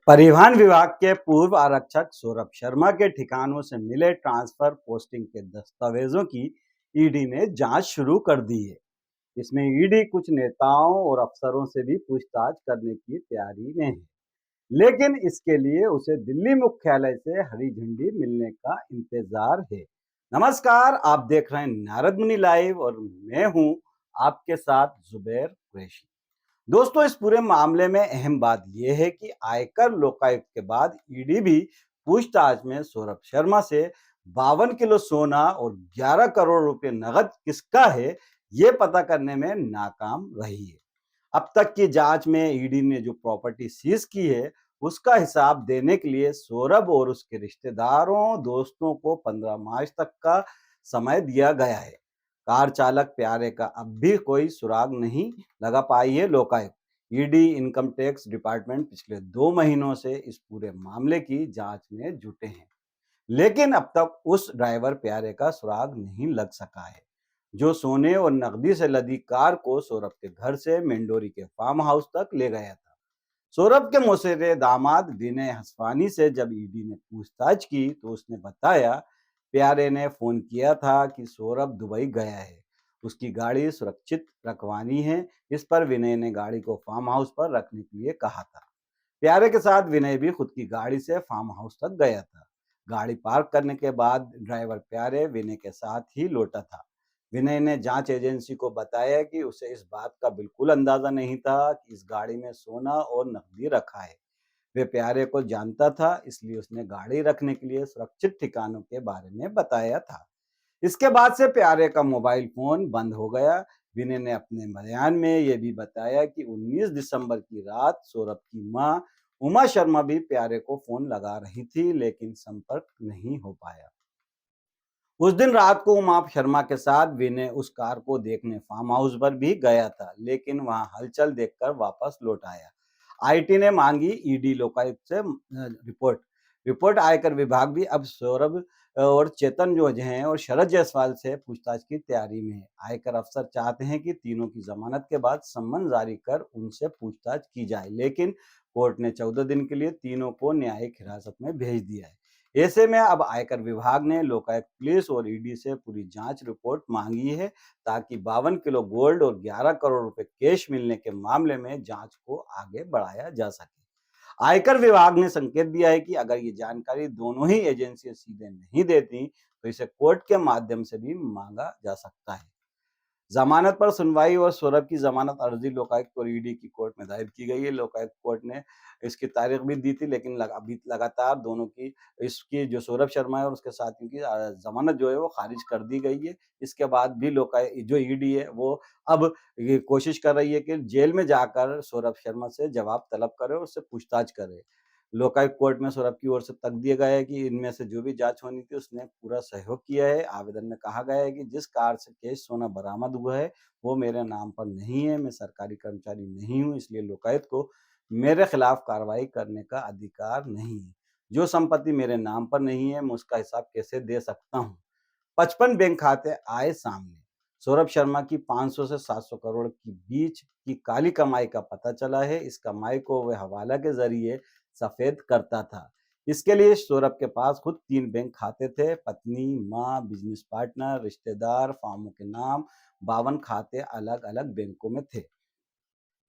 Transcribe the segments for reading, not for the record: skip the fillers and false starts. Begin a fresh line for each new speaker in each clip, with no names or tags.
परिवहन विभाग के पूर्व आरक्षक सौरभ शर्मा के ठिकानों से मिले ट्रांसफर पोस्टिंग के दस्तावेजों की ईडी ने जांच शुरू कर दी है। इसमें ईडी कुछ नेताओं और अफसरों से भी पूछताछ करने की तैयारी में है, लेकिन इसके लिए उसे दिल्ली मुख्यालय से हरी झंडी मिलने का इंतजार है। नमस्कार, आप देख रहे हैं नारद मुनि लाइव और मैं हूं आपके साथ जुबैर कुरैशी। दोस्तों, इस पूरे मामले में अहम बात यह है कि आयकर लोकायुक्त के बाद ईडी भी पूछताछ में सौरभ शर्मा से 52 किलो सोना और 11 करोड़ रुपए नगद किसका है, ये पता करने में नाकाम रही है। अब तक की जांच में ईडी ने जो प्रॉपर्टी सीज की है, उसका हिसाब देने के लिए सौरभ और उसके रिश्तेदारों दोस्तों को 15 मार्च तक का समय दिया गया है। कार चालक प्यारे का अब भी कोई सुराग नहीं लगा पाई है Lokayukta. ED, income tax department पिछले 2 महीनों से इस पूरे मामले की जांच में जुटे हैं, लेकिन अब तक उस ड्राइवर प्यारे का सुराग नहीं लग सका है, जो सोने और नकदी से लदी कार को सौरभ के घर से मेंडोरी के फार्म हाउस तक ले गया था। सौरभ के मौसेरे दामाद विनय हसवानी से जब ईडी ने पूछताछ की तो उसने बताया, प्यारे ने फोन किया था कि सौरभ दुबई गया है, उसकी गाड़ी सुरक्षित रखवानी है। इस पर विनय ने गाड़ी को फार्म हाउस पर रखने के लिए कहा था। प्यारे के साथ विनय भी खुद की गाड़ी से फार्म हाउस तक गया था। गाड़ी पार्क करने के बाद ड्राइवर प्यारे विनय के साथ ही लौटा था। विनय ने जांच एजेंसी को बताया कि उसे इस बात का बिल्कुल अंदाजा नहीं था कि इस गाड़ी में सोना और नकदी रखा है। वे प्यारे को जानता था, इसलिए उसने गाड़ी रखने के लिए सुरक्षित ठिकानों के बारे में बताया था। इसके बाद से प्यारे का मोबाइल फोन बंद हो गया। विनय ने अपने बयान में यह भी बताया कि 19 दिसंबर की रात सौरभ की मां उमा शर्मा भी प्यारे को फोन लगा रही थी, लेकिन संपर्क नहीं हो पाया। उस दिन रात को उमा शर्मा के साथ विनय उस कार को देखने फार्म हाउस पर भी गया था, लेकिन वहां हलचल देखकर वापस लौट आया। आईटी ने मांगी ईडी लोकायुक्त से रिपोर्ट। रिपोर्ट आयकर विभाग भी अब सौरभ और चेतन जो हैं और शरद जायसवाल से पूछताछ की तैयारी में है। आयकर अफसर चाहते हैं कि तीनों की जमानत के बाद सम्मन जारी कर उनसे पूछताछ की जाए, लेकिन कोर्ट ने 14 दिन के लिए तीनों को न्यायिक हिरासत में भेज दिया है। ऐसे में अब आयकर विभाग ने लोकायुक्त, पुलिस और ईडी से पूरी जांच रिपोर्ट मांगी है, ताकि 52 किलो गोल्ड और 11 करोड़ रुपए कैश मिलने के मामले में जांच को आगे बढ़ाया जा सके। आयकर विभाग ने संकेत दिया है कि अगर ये जानकारी दोनों ही एजेंसियां सीधे नहीं देती तो इसे कोर्ट के माध्यम से भी मांगा जा सकता है। जमानत पर सुनवाई और सौरभ की जमानत अर्जी लोकायुक्त और ईडी की कोर्ट में दायर की गई है। लोकायुक्त कोर्ट ने इसकी तारीख भी दी थी, लेकिन अभी लगातार दोनों की, इसकी जो सौरभ शर्मा है और उसके साथियों की जमानत जो है वो खारिज कर दी गई है। इसके बाद भी लोकायुक्त जो ईडी है वो अब ये कोशिश कर रही है कि जेल में जाकर सौरभ शर्मा से जवाब तलब करे और उससे पूछताछ करे। लोकायुक्त कोर्ट में सौरभ की ओर से तक दिया गया है कि इनमें से जो भी जांच होनी थी उसने पूरा सहयोग किया है। आवेदन में कहा गया है कि जिस कार से कैश सोना बरामद हुआ है वो मेरे नाम पर नहीं है, मैं सरकारी कर्मचारी नहीं हूँ, इसलिए लोकायुक्त को मेरे खिलाफ कार्रवाई करने का अधिकार नहीं है। जो संपत्ति मेरे नाम पर नहीं है मैं उसका हिसाब कैसे दे सकता हूँ। 55 बैंक खाते आए सामने। सौरभ शर्मा की 500 से 700 करोड़ के बीच की काली कमाई का पता चला है। इस कमाई को वह हवाला के जरिए सफेद करता था। इसके लिए सौरभ के पास खुद 3 बैंक खाते थे। पत्नी, मां, बिजनेस पार्टनर, रिश्तेदार, फार्मों के नाम, 52 खाते अलग अलग बैंकों में थे।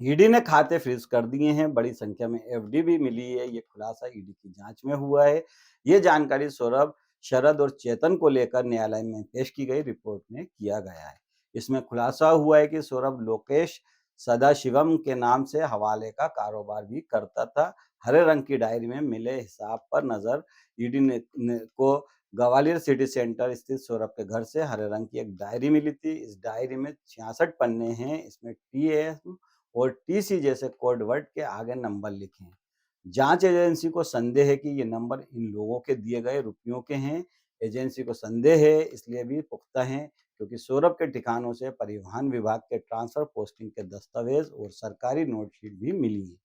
ईडी ने खाते फ्रीज कर दिए हैं। बड़ी संख्या में एफडी भी मिली है। ये खुलासा ईडी की जांच में हुआ है। ये जानकारी सौरभ, शरद और चेतन को लेकर न्यायालय में पेश की गई रिपोर्ट में किया गया है। इसमें खुलासा हुआ है कि सौरभ लोकेश सदाशिवम के नाम से हवाले का कारोबार भी करता था। हरे रंग की डायरी में मिले हिसाब पर नजर ईडी को ग्वालियर सिटी सेंटर स्थित सौरभ के घर से हरे रंग की एक डायरी मिली थी। इस डायरी में 66 पन्ने हैं। इसमें टीएम और टीसी जैसे कोड वर्ड के आगे नंबर लिखे हैं। जांच एजेंसी को संदेह है कि ये नंबर इन लोगों के दिए गए रुपयों के हैं। एजेंसी को संदेह है इसलिए भी पुख्ता हैं क्योंकि सौरभ के ठिकानों से परिवहन विभाग के ट्रांसफर पोस्टिंग के दस्तावेज और सरकारी नोटशीट भी मिली है।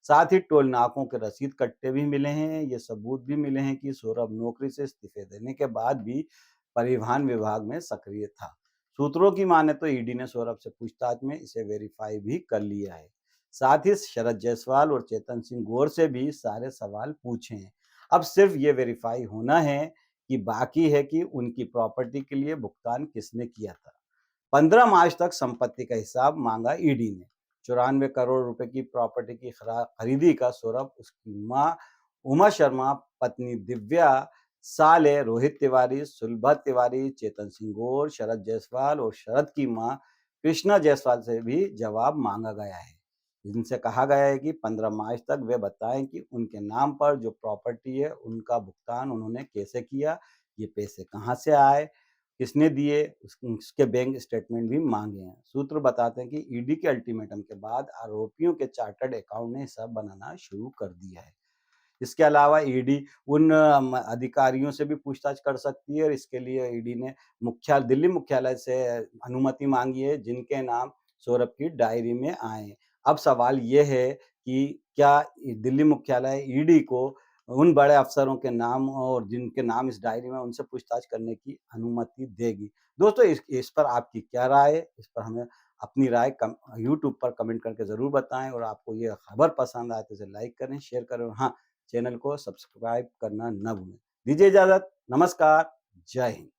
साथ ही टोल नाकों के रसीद कट्टे भी मिले हैं। ये सबूत भी मिले हैं कि सौरभ नौकरी से इस्तीफे देने के बाद भी परिवहन विभाग में सक्रिय था। सूत्रों की माने तो ईडी ने सौरभ से पूछताछ में इसे वेरीफाई भी कर लिया है। साथ ही शरद जायसवाल और चेतन सिंह गौर से भी सारे सवाल पूछे हैं। अब सिर्फ ये वेरीफाई होना है कि बाकी है कि उनकी प्रॉपर्टी के लिए भुगतान किसने किया था। 15 मार्च तक संपत्ति का हिसाब मांगा ईडी ने। 94 करोड़ रुपए की प्रॉपर्टी की खरीदी का सौरभ, उसकी मां उमा शर्मा, पत्नी दिव्या, साले रोहित तिवारी, सुलभा तिवारी, चेतन सिंह गौर, शरद जायसवाल और शरद की मां कृष्णा जायसवाल से भी जवाब मांगा गया है। इनसे कहा गया है कि 15 मार्च तक वे बताएं कि उनके नाम पर जो प्रॉपर्टी है उनका भुगतान उन्होंने कैसे किया, ये पैसे कहाँ से आए, किसने दिए, उसके बैंक स्टेटमेंट भी मांगे हैं। सूत्र बताते हैं कि ईडी के अल्टीमेटम के बाद आरोपियों के चार्टर्ड अकाउंट ने हिसाब बनाना शुरू कर दिया है। इसके अलावा ईडी उन अधिकारियों से भी पूछताछ कर सकती है और इसके लिए ईडी ने दिल्ली मुख्यालय से अनुमति मांगी है, जिनके नाम सौरभ की डायरी में आए हैं। अब सवाल ये है कि क्या दिल्ली मुख्यालय ईडी को उन बड़े अफ़सरों के नाम और जिनके नाम इस डायरी में, उनसे पूछताछ करने की अनुमति देगी? दोस्तों, इस पर आपकी क्या राय है? इस पर हमें अपनी राय यूट्यूब पर कमेंट करके ज़रूर बताएँ और आपको ये खबर पसंद आए तो इसे लाइक करें, शेयर करें और हाँ, चैनल को सब्सक्राइब करना ना भूलें। दीजिए इजाज़त, नमस्कार, जय हिंद।